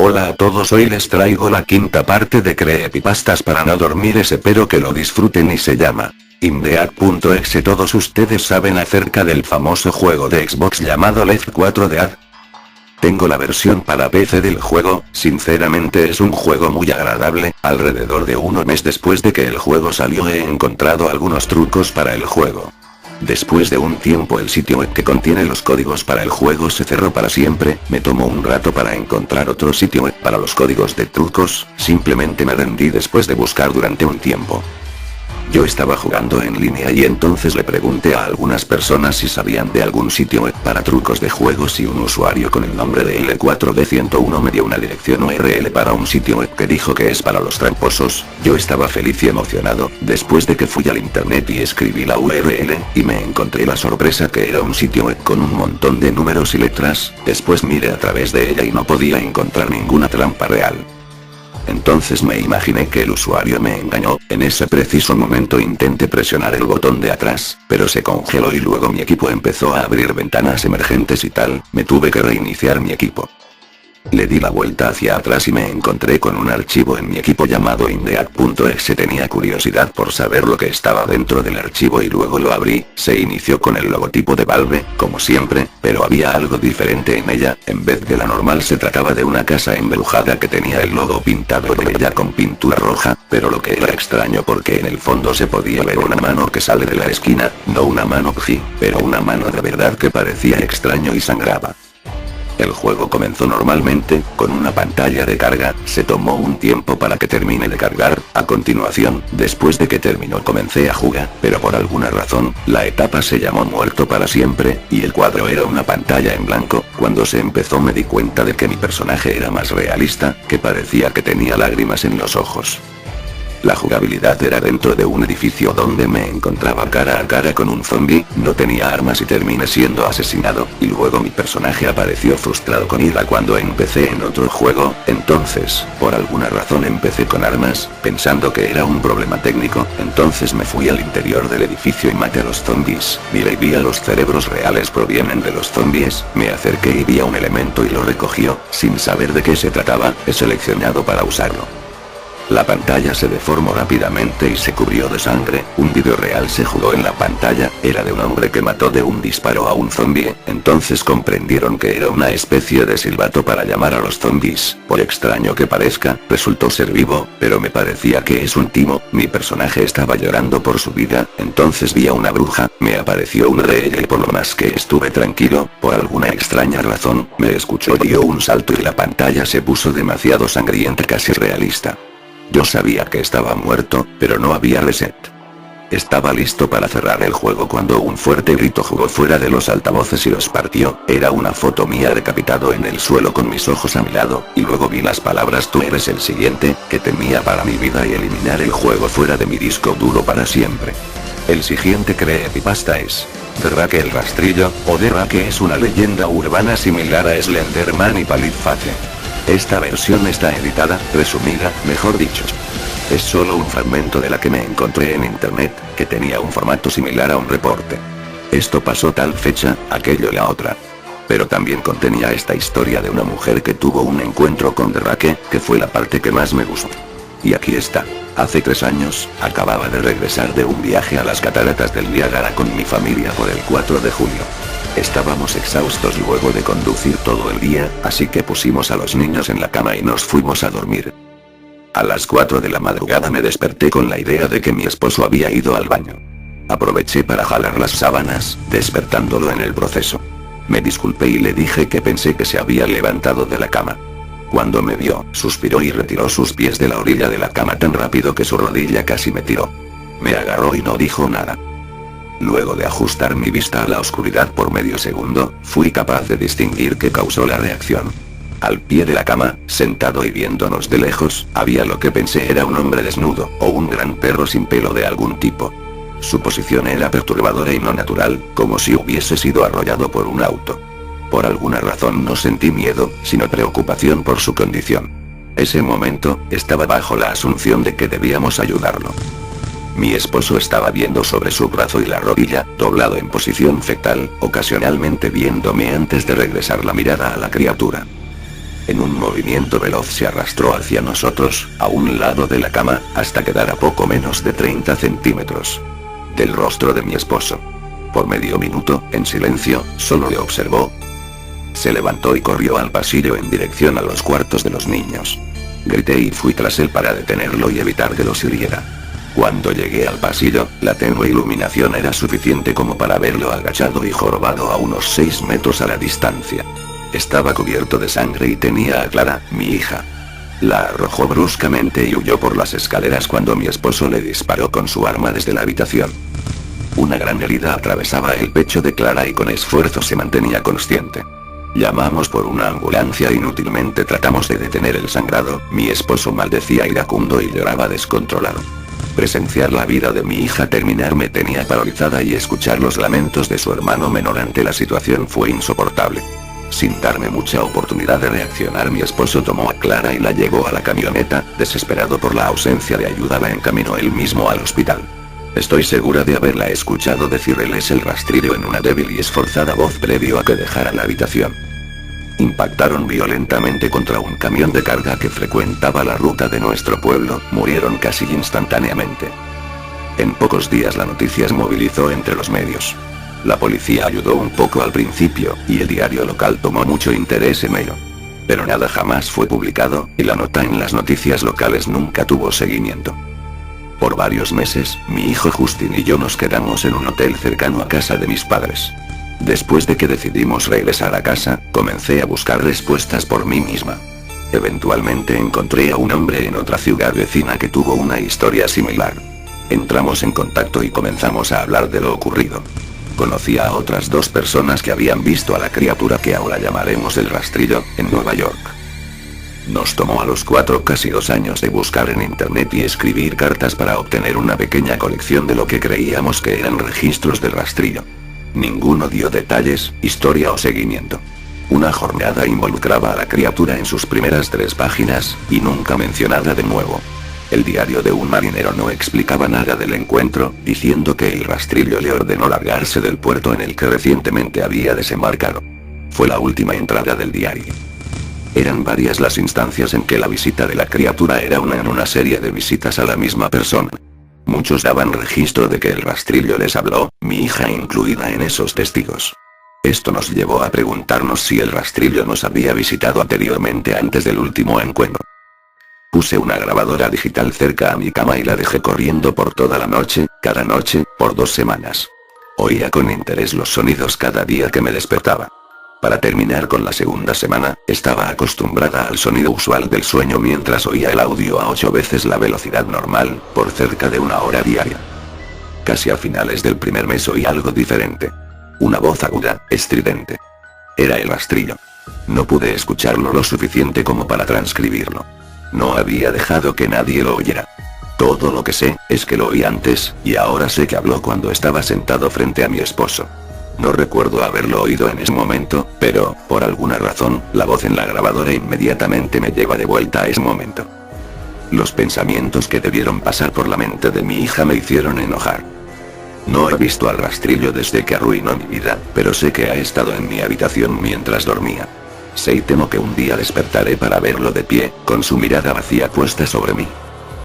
Hola a todos, hoy les traigo la quinta parte de Creepypastas para no dormir, espero que lo disfruten y se llama Indead.exe. Todos ustedes saben acerca del famoso juego de Xbox llamado Left 4 Dead. Tengo la versión para PC del juego, sinceramente es un juego muy agradable. Alrededor de un mes después de que el juego salió he encontrado algunos trucos para el juego. Después de un tiempo el sitio web que contiene los códigos para el juego se cerró para siempre, me tomó un rato para encontrar otro sitio web para los códigos de trucos, simplemente me rendí después de buscar durante un tiempo. Yo estaba jugando en línea y entonces le pregunté a algunas personas si sabían de algún sitio web para trucos de juegos y un usuario con el nombre de L4D101 me dio una dirección URL para un sitio web que dijo que es para los tramposos. Yo estaba feliz y emocionado, después de que fui al internet y escribí la URL, y me encontré la sorpresa que era un sitio web con un montón de números y letras. Después miré a través de ella y no podía encontrar ninguna trampa real. Entonces me imaginé que el usuario me engañó. En ese preciso momento intenté presionar el botón de atrás, pero se congeló y luego mi equipo empezó a abrir ventanas emergentes y tal, me tuve que reiniciar mi equipo. Le di la vuelta hacia atrás y me encontré con un archivo en mi equipo llamado Indead.exe. Tenía curiosidad por saber lo que estaba dentro del archivo y luego lo abrí. Se inició con el logotipo de Valve, como siempre, pero había algo diferente en ella. En vez de la normal se trataba de una casa embrujada que tenía el logo pintado en ella con pintura roja, pero lo que era extraño porque en el fondo se podía ver una mano que sale de la esquina, no una mano PG, pero una mano de verdad que parecía extraño y sangraba. El juego comenzó normalmente, con una pantalla de carga, se tomó un tiempo para que termine de cargar. A continuación, después de que terminó comencé a jugar, pero por alguna razón, la etapa se llamó Muerto para siempre, y el cuadro era una pantalla en blanco. Cuando se empezó me di cuenta de que mi personaje era más realista, que parecía que tenía lágrimas en los ojos. La jugabilidad era dentro de un edificio donde me encontraba cara a cara con un zombie, no tenía armas y terminé siendo asesinado, y luego mi personaje apareció frustrado con ira cuando empecé en otro juego. Entonces, por alguna razón empecé con armas, pensando que era un problema técnico. Entonces me fui al interior del edificio y maté a los zombies. Miré y vi a los cerebros reales provienen de los zombies, me acerqué y vi a un elemento y lo recogió, sin saber de qué se trataba, he seleccionado para usarlo. La pantalla se deformó rápidamente y se cubrió de sangre. Un vídeo real se jugó en la pantalla, era de un hombre que mató de un disparo a un zombie. Entonces comprendieron que era una especie de silbato para llamar a los zombies. Por extraño que parezca, resultó ser vivo, pero me parecía que es un timo. Mi personaje estaba llorando por su vida. Entonces vi a una bruja, me apareció una de ellas y por lo más que estuve tranquilo, por alguna extraña razón, me escuchó y dio un salto y la pantalla se puso demasiado sangrienta, casi realista. Yo sabía que estaba muerto, pero no había reset. Estaba listo para cerrar el juego cuando un fuerte grito jugó fuera de los altavoces y los partió. Era una foto mía decapitado en el suelo con mis ojos a mi lado, y luego vi las palabras "tú eres el siguiente", que temía para mi vida y eliminar el juego fuera de mi disco duro para siempre. El siguiente creepypasta es Drake el rastrillo, o Drake es una leyenda urbana similar a Slenderman y Paliface. Esta versión está editada, resumida, mejor dicho. Es solo un fragmento de la que me encontré en internet, que tenía un formato similar a un reporte. Esto pasó tal fecha, aquello la otra. Pero también contenía esta historia de una mujer que tuvo un encuentro con Drake, que fue la parte que más me gustó. Y aquí está. Hace 3 años, acababa de regresar de un viaje a las cataratas del Niágara con mi familia por el 4 de julio. Estábamos exhaustos luego de conducir todo el día, así que pusimos a los niños en la cama y nos fuimos a dormir. A las 4 de la madrugada me desperté con la idea de que mi esposo había ido al baño. Aproveché para jalar las sábanas, despertándolo en el proceso. Me disculpé y le dije que pensé que se había levantado de la cama. Cuando me vio, suspiró y retiró sus pies de la orilla de la cama tan rápido que su rodilla casi me tiró. Me agarró y no dijo nada. Luego de ajustar mi vista a la oscuridad por medio segundo, fui capaz de distinguir qué causó la reacción. Al pie de la cama, sentado y viéndonos de lejos, había lo que pensé era un hombre desnudo, o un gran perro sin pelo de algún tipo. Su posición era perturbadora y no natural, como si hubiese sido arrollado por un auto. Por alguna razón no sentí miedo, sino preocupación por su condición. Ese momento, estaba bajo la asunción de que debíamos ayudarlo. Mi esposo estaba viendo sobre su brazo y la rodilla, doblado en posición fetal, ocasionalmente viéndome antes de regresar la mirada a la criatura. En un movimiento veloz se arrastró hacia nosotros, a un lado de la cama, hasta quedar a poco menos de 30 centímetros del rostro de mi esposo. Por medio minuto, en silencio, solo le observó. Se levantó y corrió al pasillo en dirección a los cuartos de los niños. Grité y fui tras él para detenerlo y evitar que los hiriera. Cuando llegué al pasillo, la tenue iluminación era suficiente como para verlo agachado y jorobado a unos 6 metros a la distancia. Estaba cubierto de sangre y tenía a Clara, mi hija. La arrojó bruscamente y huyó por las escaleras cuando mi esposo le disparó con su arma desde la habitación. Una gran herida atravesaba el pecho de Clara y con esfuerzo se mantenía consciente. Llamamos por una ambulancia. Inútilmente tratamos de detener el sangrado. Mi esposo maldecía iracundo y lloraba descontrolado. Presenciar la vida de mi hija terminar me tenía paralizada y escuchar los lamentos de su hermano menor ante la situación fue insoportable. Sin darme mucha oportunidad de reaccionar, mi esposo tomó a Clara y la llevó a la camioneta. Desesperado por la ausencia de ayuda, la encaminó él mismo al hospital. Estoy segura de haberla escuchado decir "él es el rastrillo" en una débil y esforzada voz previo a que dejara la habitación. Impactaron violentamente contra un camión de carga que frecuentaba la ruta de nuestro pueblo. Murieron casi instantáneamente. En pocos días la noticia se movilizó entre los medios. La policía ayudó un poco al principio, y el diario local tomó mucho interés en ello. Pero nada jamás fue publicado, y la nota en las noticias locales nunca tuvo seguimiento. Por varios meses, mi hijo Justin y yo nos quedamos en un hotel cercano a casa de mis padres. Después de que decidimos regresar a casa, comencé a buscar respuestas por mí misma. Eventualmente encontré a un hombre en otra ciudad vecina que tuvo una historia similar. Entramos en contacto y comenzamos a hablar de lo ocurrido. Conocí a otras 2 personas que habían visto a la criatura que ahora llamaremos el rastrillo, en Nueva York. Nos tomó a los 4 casi 2 años de buscar en internet y escribir cartas para obtener una pequeña colección de lo que creíamos que eran registros del rastrillo. Ninguno dio detalles, historia o seguimiento. Una jornada involucraba a la criatura en sus primeras 3 páginas, y nunca mencionada de nuevo. El diario de un marinero no explicaba nada del encuentro, diciendo que el rastrillo le ordenó largarse del puerto en el que recientemente había desembarcado. Fue la última entrada del diario. Eran varias las instancias en que la visita de la criatura era una en una serie de visitas a la misma persona. Muchos daban registro de que el rastrillo les habló, mi hija incluida en esos testigos. Esto nos llevó a preguntarnos si el rastrillo nos había visitado anteriormente antes del último encuentro. Puse una grabadora digital cerca a mi cama y la dejé corriendo por toda la noche, cada noche, por 2 semanas. Oía con interés los sonidos cada día que me despertaba. Para terminar con la segunda semana, estaba acostumbrada al sonido usual del sueño mientras oía el audio a 8 veces la velocidad normal, por cerca de 1 hora diaria. Casi a finales del primer mes oí algo diferente. Una voz aguda, estridente. Era el rastrillo. No pude escucharlo lo suficiente como para transcribirlo. No había dejado que nadie lo oyera. Todo lo que sé, es que lo oí antes, y ahora sé que habló cuando estaba sentado frente a mi esposo. No recuerdo haberlo oído en ese momento, pero, por alguna razón, la voz en la grabadora inmediatamente me lleva de vuelta a ese momento. Los pensamientos que debieron pasar por la mente de mi hija me hicieron enojar. No he visto al rastrillo desde que arruinó mi vida, pero sé que ha estado en mi habitación mientras dormía. Sé y temo que un día despertaré para verlo de pie, con su mirada vacía puesta sobre mí.